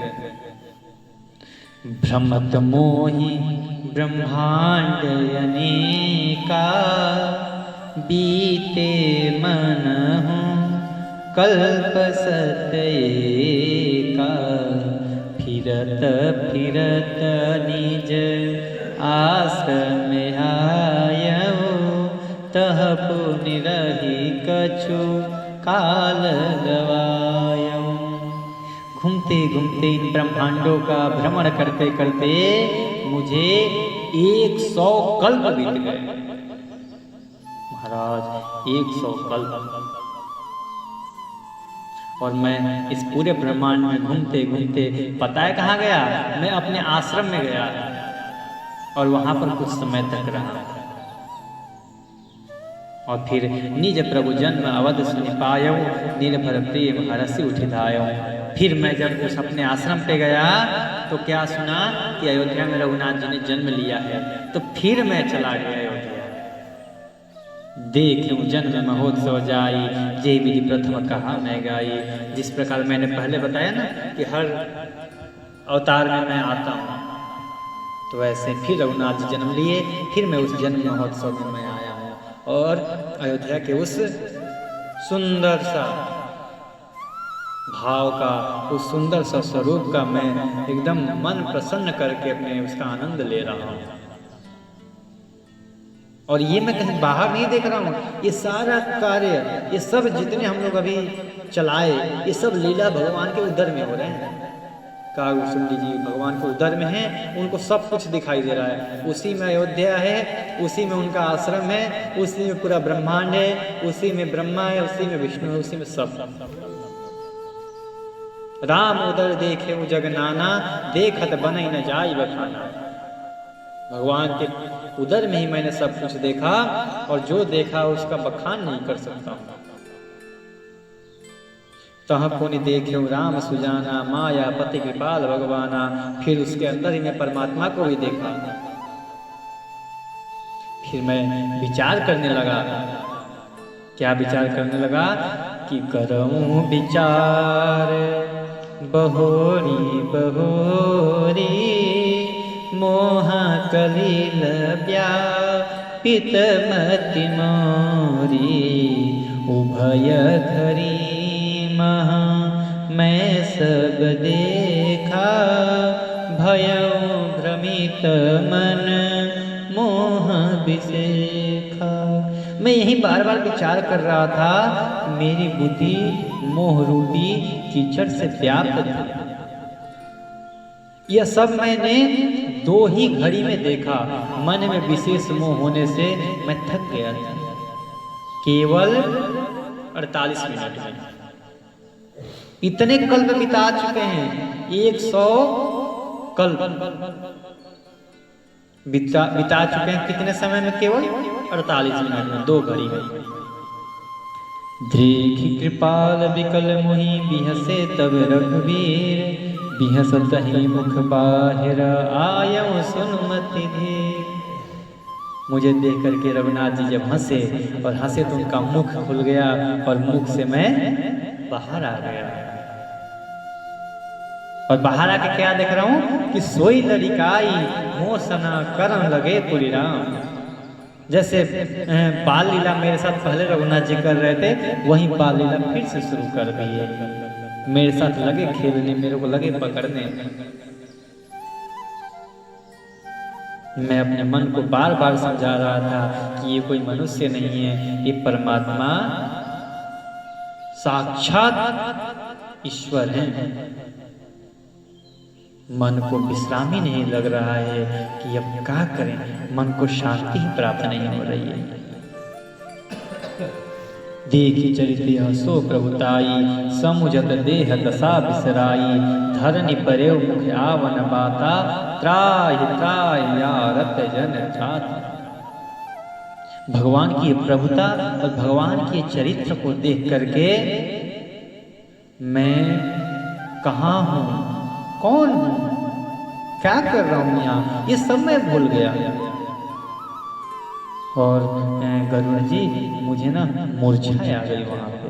Speaker 1: भ्रमत मोहि ब्रह्मांड अनेका बीते मन कल्प सतएका फिरत फिरत निज आश्रम आयऊ तह पुनि रही कछु काल गवायऊ। घूमते घूमते इन ब्रह्मांडों का भ्रमण करते करते मुझे 100 कल्प बीत गए। महाराज 100 कल्प। और मैं इस पूरे ब्रह्मांड में घूमते घूमते पता है कहाँ गया, मैं अपने आश्रम में गया और वहां पर कुछ समय तक रहा। और फिर निज प्रभु जन्म अवध सुनि पायो निर्भर प्रेम हरसि उठिधायो। फिर मैं जब उस अपने आश्रम पे गया तो क्या सुना कि अयोध्या में रघुनाथ जी ने जन्म लिया है। तो फिर मैं चला गया अयोध्या। देखूं जन्म महोत्सव जाई, जे विधि प्रथम कहा मैं गाई। जिस प्रकार मैंने पहले बताया ना कि हर अवतार में मैं आता हूँ, तो ऐसे फिर रघुनाथ जी जन्म लिए, फिर मैं उस जन्म महोत्सव में मैं आया हूँ और अयोध्या के उस सुंदर सा भाव का, उस सुंदर सा स्वरूप का मैं एकदम मन प्रसन्न करके अपने उसका आनंद ले रहा हूँ। और ये मैं कहीं बाहर नहीं देख रहा हूँ, ये सारा कार्य, ये सब जितने हम लोग अभी चलाए, ये सब लीला भगवान के उदर में हो रहे हैं। कागभूषुंडी जी भगवान के उदर में हैं, उनको सब कुछ दिखाई दे रहा है। उसी में अयोध्या है, उसी में उनका आश्रम है, उसी में पूरा ब्रह्मांड है, उसी में ब्रह्मा है, उसी में विष्णु है, उसी में सब। राम उदर देखे वो जग नाना, देखत बनई न जाई बखाना। भगवान के उदर में ही मैंने सब कुछ देखा, और जो देखा उसका बखान नहीं कर सकता हूँ। तह पुनि देखे राम सुजाना, माया पति कृपाल भगवाना। फिर उसके अंदर ही मैं परमात्मा को भी देखा। फिर मैं विचार करने लगा। क्या विचार करने लगा? कि करऊं विचार बहोरी बहोरी, मोहा कलिल व्यापित मति मोरी। उभय धरी महा मैं सब देखा, भयउ भ्रमित मन मोह विसेखा। मैं यही बार बार विचार कर रहा था, मेरी बुद्धि मोह रूपी कीचड़ से व्याप्त थी। यह सब मैंने 2 ही घड़ी में देखा। मन में विशेष मोह होने से मैं थक गया था। केवल 48 मिनट में इतने कल्प बिता चुके हैं। 100 कल्प बिता चुके हैं। कितने समय में? केवल 48 मिनट में, 2 घड़ी में। देखी कृपाल विकल मुहि, बिहसे तब रघुवीर। बिहसत ही मुख बाहिर, आयऊं सुनुमति धीर। मुझे देख करके रघुनाथ जी जब हंसे, और हंसे तो उनका मुख खुल गया, और मुख से मैं बाहर आ गया। और बाहर आके क्या देख रहा हूँ? कि सोई लड़िकाई मोसना करन लगे पुरी राम। जैसे बाल लीला मेरे साथ पहले रघुनाथ जी कर रहे थे, वही बाल लीला फिर से शुरू कर दी है। मेरे साथ लगे खेलने, मेरे को लगे पकड़ने। मैं अपने मन को बार बार समझा रहा था कि ये कोई मनुष्य नहीं है, ये परमात्मा साक्षात ईश्वर है। मन को विश्राम ही नहीं लग रहा है कि अब क्या करें, मन को शांति ही प्राप्त नहीं हो रही है। देखी चरित्र सो प्रभुताई, समुझत देह दशा बिसराई। धरनी परे मुख आवन बाता, त्राहि त्राहि यारत जन जात। भगवान की प्रभुता और भगवान के चरित्र को देख करके मैं कहाँ हूँ, कौन हूँ, क्या कर रहा हूँ यहाँ, ये सब मैं भूल गया। और गरुड़ जी मुझे ना मूर्छा आ गई वहाँ पे।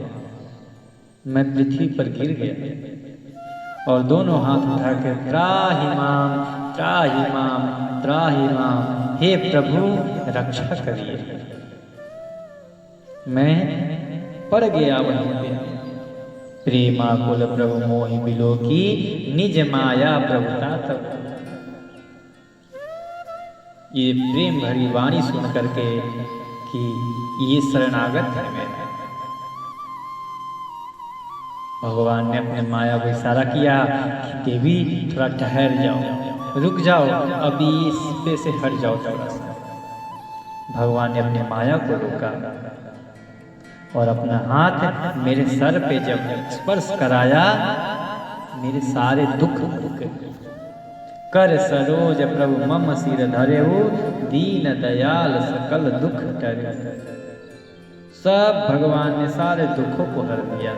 Speaker 1: मैं पृथ्वी पर गिर गया और दोनों हाथ उठा कर त्राहि माम त्राहि माम त्राहि माम, हे प्रभु रक्षा करिए। मैं पड़ गया वहीं पे। प्रेमाकुल प्रभु मोहि बिलोकी, निज माया प्रभुता तब। ये प्रेम भरी वाणी सुन करके कि ये शरणागत है मेरा। भगवान ने अपने माया को इशारा किया कि देवी थोड़ा ठहर जाओ, रुक जाओ, अभी इस पे से हट जाओ थोड़ा सा। भगवान ने अपने माया को रोका और अपना हाथ मेरे सर पे जब स्पर्श कराया, मेरे सारे दुख गए। कर सरोज प्रभु मम सिर धरेहु, दीन दयाल सकल दुख टरे। सब भगवान ने सारे दुखों को हर दिया।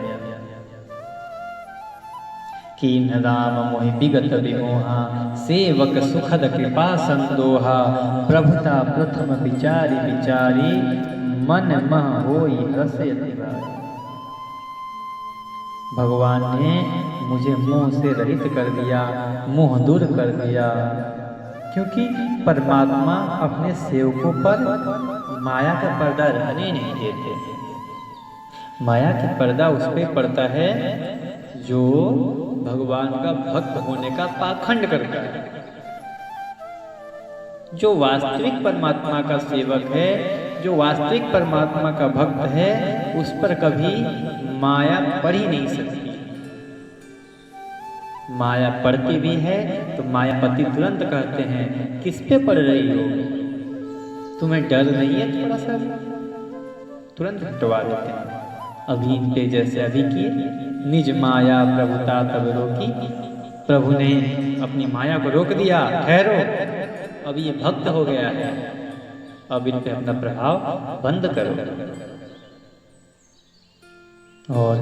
Speaker 1: कीन राम मोहि विगत विमोहा, सेवक सुखद कृपा संदोहा। प्रभुता प्रथम विचारी विचारी, मन मह होई रस अति भारी। भगवान ने मुझे मोह से रहित कर दिया, मोह दूर कर दिया, क्योंकि परमात्मा अपने सेवकों पर माया का पर्दा रहने नहीं देते। माया का पर्दा उस पर पड़ता है जो भगवान का भक्त होने का पाखंड करता है। जो वास्तविक परमात्मा का सेवक है, जो वास्तविक परमात्मा का भक्त है, उस पर कभी माया पड़ ही नहीं सकती। माया पड़ती भी है तो मायापति तुरंत कहते हैं, किस पे पड़ रही हो, तुम्हें डर नहीं है थोड़ा सा, तुरंत हटवा देते हैं। अभी इन पे जैसे अभी किए, निज माया प्रभुता तब रोकी। प्रभु ने अपनी माया को रोक दिया, ठहरो, अब ये भक्त हो गया है, अब इन पे अपना प्रभाव बंद करो। और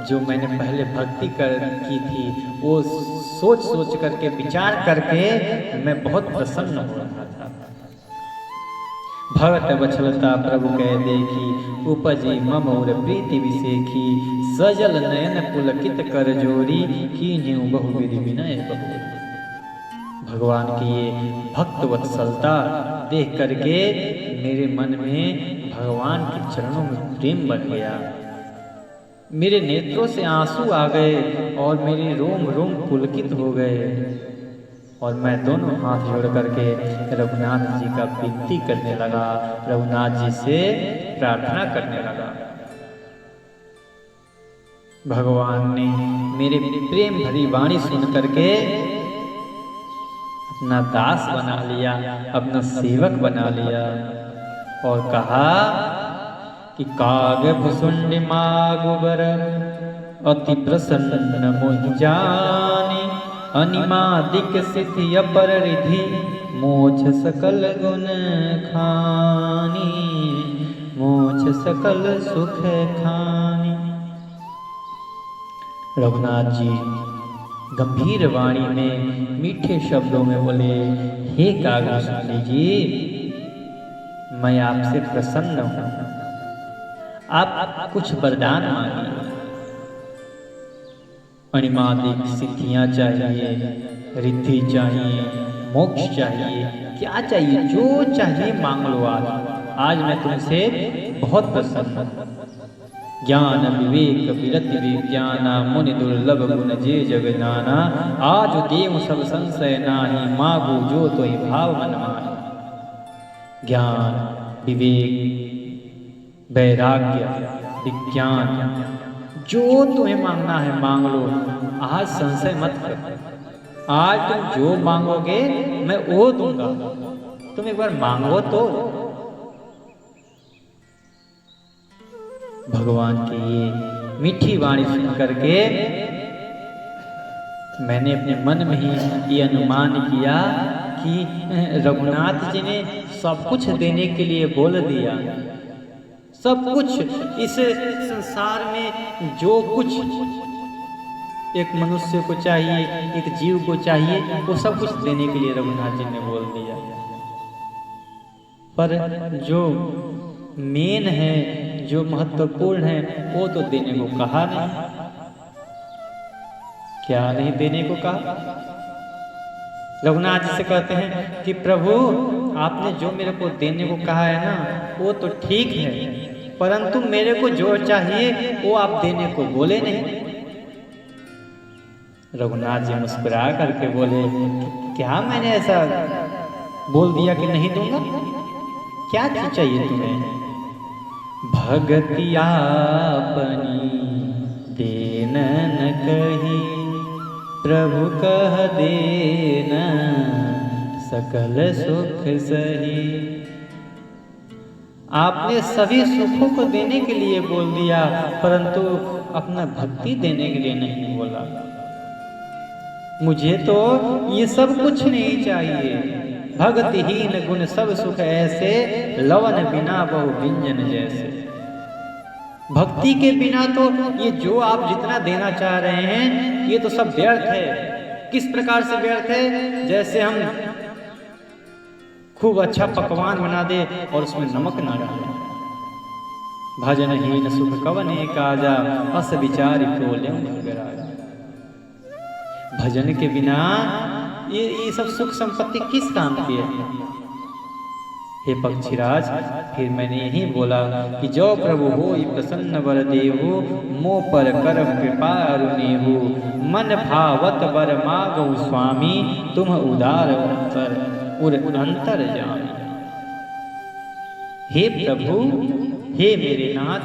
Speaker 1: जो मैंने पहले भक्ति की थी, वो सोच सोच करके, विचार करके मैं बहुत प्रसन्न हो रहा था। भगत वछलता प्रभु कह देखी, उपजी मम और प्रीति विसेखी। सजल नयन पुलकित कर जोरी, कीन्हु बहुविधि विनय बहुरी। भगवान की ये भक्त वत्सलता देख करके मेरे मन में भगवान के चरणों में प्रेम बढ़ गया। मेरे नेत्रों से आंसू आ गए और मेरे रोम रोम पुलकित हो गए, और मैं दोनों हाथ जोड़ करके रघुनाथ जी का विनती करने लगा, रघुनाथ जी से प्रार्थना करने लगा। भगवान ने मेरे प्रेम भरी वाणी सुन करके अपना दास बना लिया, अपना सेवक बना लिया, और कहा कि काग भुसुंड मागुबर अति प्रसन्न मोहि जानी। अनिमादिक सिद्धि अपर रिधि, मोक्ष सकल गुण खानी, मोक्ष सकल सुख खानी। रघुनाथ जी गंभीर वाणी में मीठे शब्दों में बोले, हे कागभूषुंडी जी, मैं आपसे प्रसन्न हूँ, आप कुछ वरदान मांगिए। अणिमादिक सिद्धियां चाहिए, रिद्धि चाहिए, मोक्ष चाहिए, क्या चाहिए, जो चाहिए मांग लो। आज मैं तुमसे बहुत प्रसन्न हूँ। ज्ञान विवेक विरति विज्ञाना, मुनि दुर्लभ गुण जे जग नाना। आज देव सब संशय नाही, मागो जो तो ही भाव मन माही। ज्ञान विवेक वैराग्य विज्ञान, जो तुम्हें मांगना है मांग लो, आज संशय मत करो। आज तुम जो मांगोगे मैं वो दूंगा, तुम एक बार मांगो तो। भगवान की ये मीठी वाणी सुन करके मैंने अपने मन में ही ये अनुमान किया कि रघुनाथ जी ने सब कुछ देने के लिए बोल दिया। सब कुछ इस संसार में जो कुछ एक मनुष्य को चाहिए, एक जीव को चाहिए, वो सब कुछ देने के लिए रघुनाथ जी ने बोल दिया। पर जो मेन है, जो महत्वपूर्ण है, वो तो देने को कहा नहीं। क्या नहीं देने को कहा? रघुनाथ जी से कहते हैं कि प्रभु, आपने जो मेरे को देने को कहा है ना, वो तो ठीक है, परंतु मेरे को जो चाहिए वो आप देने को बोले नहीं। रघुनाथ जी मुस्कुरा करके बोले, क्या मैंने ऐसा बोल दिया कि नहीं दूंगा? क्या चीज चाहिए तुम्हें? भगति आपनी देन न कही, प्रभु कह देना सकल सुख सही। आपने सभी सुखों को देने के लिए बोल दिया, परंतु अपना भक्ति देने के लिए नहीं बोला। मुझे तो ये सब कुछ नहीं चाहिए। भक्तिहीन गुण सब सुख ऐसे, लवन बिना बहु व्यंजन जैसे। भक्ति के बिना तो ये जो आप जितना देना चाह रहे हैं, ये तो सब व्यर्थ है। किस प्रकार से व्यर्थ है? जैसे हम खूब अच्छा पकवान बना दे और उसमें नमक ना डालें, भजनहीन सुख कवने काजा, अस विचारि प्रोल्यं भगराजा। भजन के बिना ये सब सुख संपत्ति किस काम की है? हे पक्षीराज, फिर मैंने यही बोला कि जो प्रभु हो प्रसन्न वर देहु, मो पर करम कृपा अरुणेहु, मन भावत वर मागौ स्वामी, तुम उदार अंतर जामी। हे प्रभु, हे मेरे नाथ,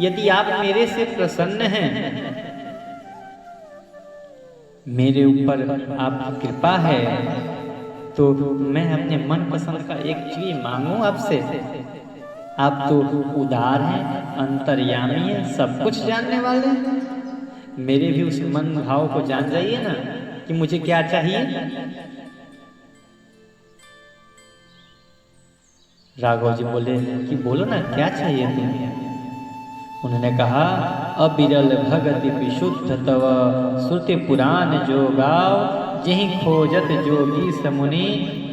Speaker 1: यदि आप मेरे से प्रसन्न हैं, मेरे ऊपर आपकी कृपा है, तो मैं अपने मन पसंद का एक चीज मांगूं आपसे। आप तो उदार हैं, अंतर्यामी हैं, सब कुछ जानने वाले हैं। मेरे भी उस मन भाव को जान जाइए ना कि मुझे क्या चाहिए। राघव जी बोले कि बोलो ना, क्या चाहिए तुम्हें? उन्होंने कहा, अबिरल भगति विशुद्ध तव, श्रुति पुराण जो गाओ, जहीं खोजत जोगी समुनि,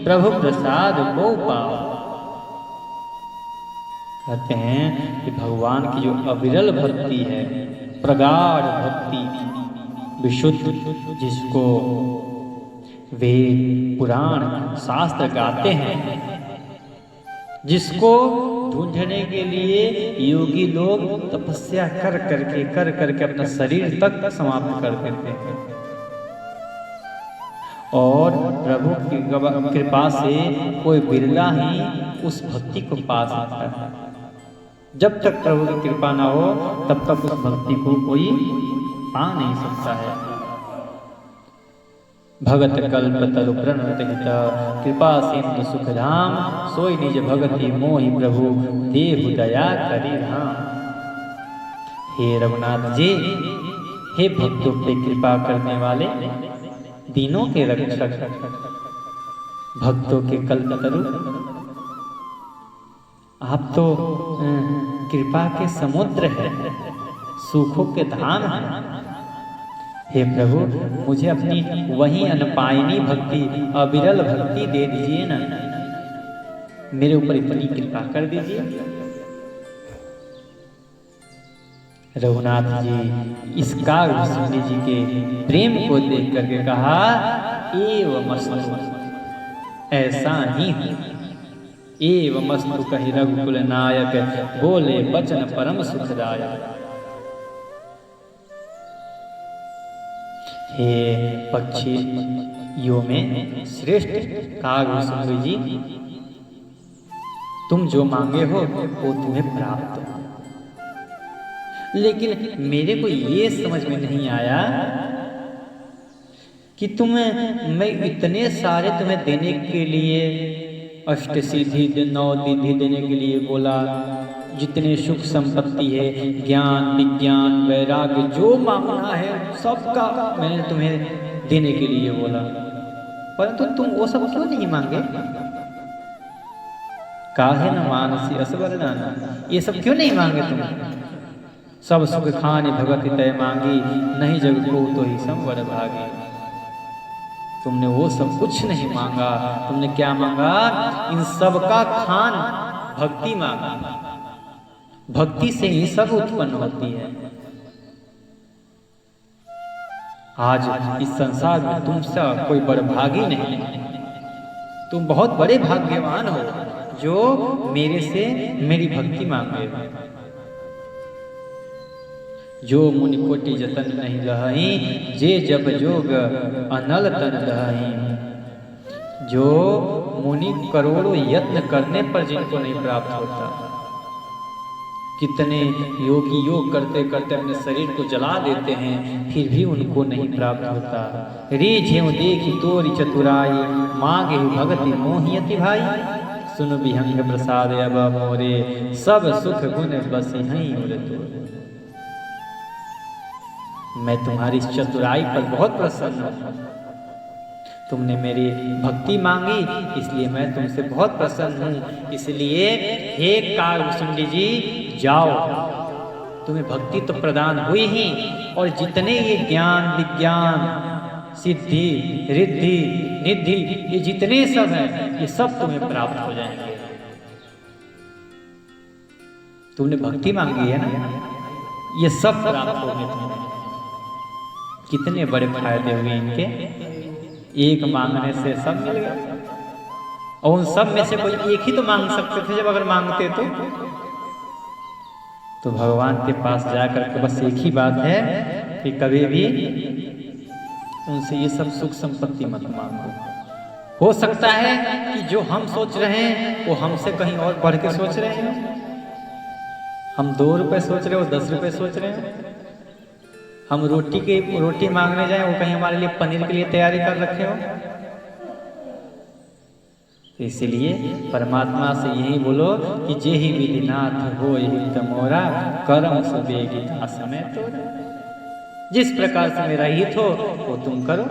Speaker 1: प्रभु प्रसाद को पाओ। कहते हैं कि भगवान की जो अविरल भक्ति है, प्रगाढ़ भक्ति, विशुद्ध, जिसको वे पुराण शास्त्र गाते हैं, जिसको ढूंढने के लिए योगी लोग तपस्या कर करके अपना शरीर तक समाप्त कर देते हैं, और प्रभु की कृपा से कोई बिरला ही उस भक्ति को पा सकता है। जब तक प्रभु की कृपा ना हो तब तक उस भक्ति को कोई पा नहीं सकता है। भगत कल्प तरु प्रणत हित, कृपा सिंधु सुख धाम, सोई निज भगति मोहि प्रभु, देहु दया करी राम। हे रघुनाथ जी, हे भक्तों पे कृपा करने वाले, दीनों के रक्षक, भक्तों के कल्पतरु, आप तो कृपा के समुद्र हैं, सुखों के धाम हैं। हे प्रभु, मुझे अपनी वही अनपायनी भक्ति, अविरल भक्ति दे दीजिए ना, मेरे ऊपर इतनी कृपा कर दीजिए। रघुनाथ जी इस काव्य जी के प्रेम को देख करके कहा, एवमस्तु, ऐसा ही हो। एवमस्तु कहि रघुकुल नायक, बोले बचन परम सुखदायक। हे पक्षी यो में श्रेष्ठ काव्य जी, तुम जो मांगे हो वो तुम्हें प्राप्त हो। लेकिन मेरे को ये समझ में नहीं आया कि मैं इतने सारे तुम्हें देने के लिए, अष्टसिद्धि 9 निधि देने के लिए बोला, जितने सुख संपत्ति है, ज्ञान विज्ञान वैराग्य, जो मांगना है सबका मैंने तुम्हें देने के लिए बोला, परंतु तुम वो सब क्यों नहीं मांगे? काहे न मानसी असवरदाना, ये सब क्यों नहीं मांगे तुम? सब सुख खानि भगति तय मांगी, नहीं जग को तो ही संवर भागी। तुमने वो सब कुछ नहीं मांगा, तुमने क्या मांगा? इन सब का खान भक्ति मांगा। भक्ति से ही सब उत्पन्न होती है। आज इस संसार में तुमसे कोई बड़भागी नहीं, तुम बहुत बड़े भाग्यवान हो जो मेरे से मेरी भक्ति मांगे। जो मुनि कोटि जतन नहीं रही, जे जब जोग अनल तन रही। जो मुनि करोड़ों यत्न करने पर जिनको नहीं प्राप्त होता, कितने योगी योग करते करते अपने शरीर को जला देते हैं, फिर भी उनको नहीं प्राप्त होता। रीझेउ देखी तोरी चतुराई, मांगे भगति मोहियति भाई। सुन विहंग प्रसाद अब मोरे, सब सुख गुण बसी हई उर तोरे। मैं तुम्हारी इस चतुराई पर बहुत प्रसन्न हूँ। तुमने मेरी भक्ति मांगी, इसलिए मैं तुमसे बहुत प्रसन्न हूँ। इसलिए हे कालभूषुंडी जी, जाओ, तुम्हें भक्ति तो प्रदान हुई ही, और जितने ये ज्ञान विज्ञान सिद्धि रिद्धि निधि ये जितने सब हैं, ये सब तुम्हें प्राप्त हो जाएंगे। तुमने भक्ति मांगी है ना, ये सब प्राप्त हो गए तुम्हें। कितने बड़े फायदे हुए इनके, एक मांगने से सब मिल गया। और उन सब में से कोई एक ही तो मांग सकते थे, जब अगर मांगते तो भगवान के पास जाकर के बस एक ही बात है कि कभी भी उनसे ये सब सुख संपत्ति मत मांगो। हो सकता है कि जो हम सोच रहे हैं वो हमसे कहीं और बढ़ के सोच रहे हैं। हम 2 रुपए सोच रहे हो, 10 रुपए सोच रहे हैं। हम रोटी मांगने जाए, वो कहीं हमारे लिए पनीर के लिए तैयारी कर रखे हो। तो इसलिए परमात्मा से यही बोलो कि जे ही विधिनाथ हो हित मोरा, करम सुबेगी समय तो। जिस प्रकार से मेरा हित हो वो तुम करो,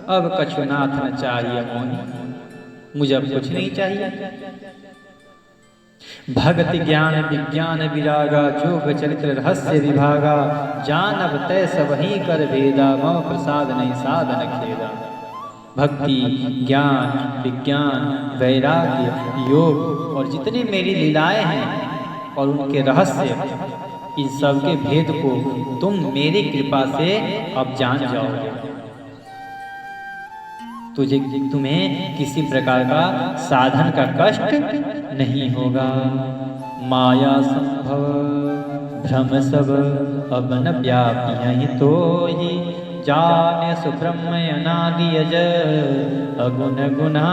Speaker 1: अब कछुनाथ न चाहिए मोहि, मुझे अब कुछ नहीं चाहिए। भक्ति ज्ञान विज्ञान विरागा, जोग चरित्र रहस्य विभागा, जानब तय सब ही कर भेदा, मम प्रसाद नहीं साधन खेदा। भक्ति ज्ञान विज्ञान वैराग्य योग और जितनी मेरी लीलाएं हैं और उनके रहस्य, इन सब के भेद को तुम मेरी कृपा से अब जान जाओगे। तुम्हें किसी प्रकार का साधन का कष्ट नहीं होगा। माया संभव भ्रम सब अब न व्यापी तो ही, जाने सुब्रह्म अनादि अज, अगुण गुना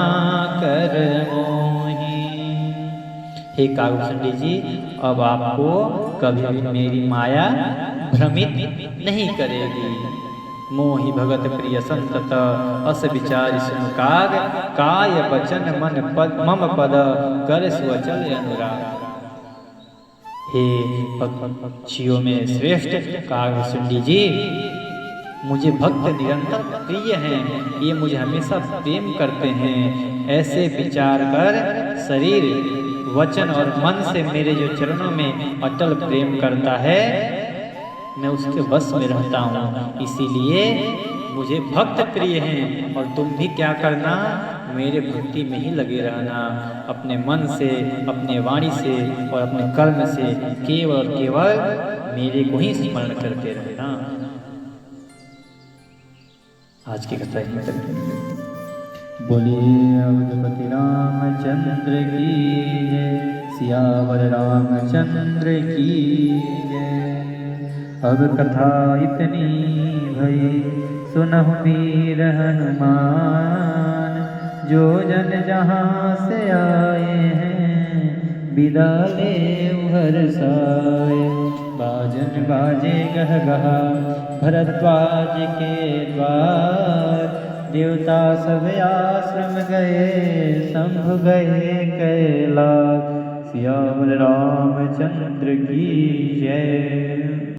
Speaker 1: कर मोही। हे कागभूषणी जी, अब आपको कभी भी मेरी माया भ्रमित नहीं करेगी। मोहि भगत प्रिय संतत, अस विचारि सुन काग, काय वचन मन पद मम पद, कर स्वचल अनुराग। हे पक्षियों में श्रेष्ठ कागभूषणी जी, मुझे भक्त निरंतर प्रिय हैं, ये मुझे हमेशा प्रेम करते हैं। ऐसे विचार कर शरीर वचन और मन से मेरे जो चरणों में अटल प्रेम करता है, मैं उसके वश में रहता हूँ। इसीलिए मुझे भक्त प्रिय हैं। और तुम भी क्या करना, मेरे भक्ति में ही लगे रहना। अपने मन से, अपने वाणी से और अपने कर्म से केवल और केवल मेरे को ही स्मरण करते रहना। आज की कथा यहीं तक। बोलिए अवधूतपति रामचंद्र की जय, सियावर रामचंद्र की जय। अब कथा इतनी भई, सुनहु वीर हनुमान, जो जन जहाँ से आए हैं, विदा ले हर साए। बाजन बाजे गह गहा, भरद्वाज के द्वार, देवता सब आश्रम गए, शंभु गए कैलाश। सियावर रामचंद्र की जय।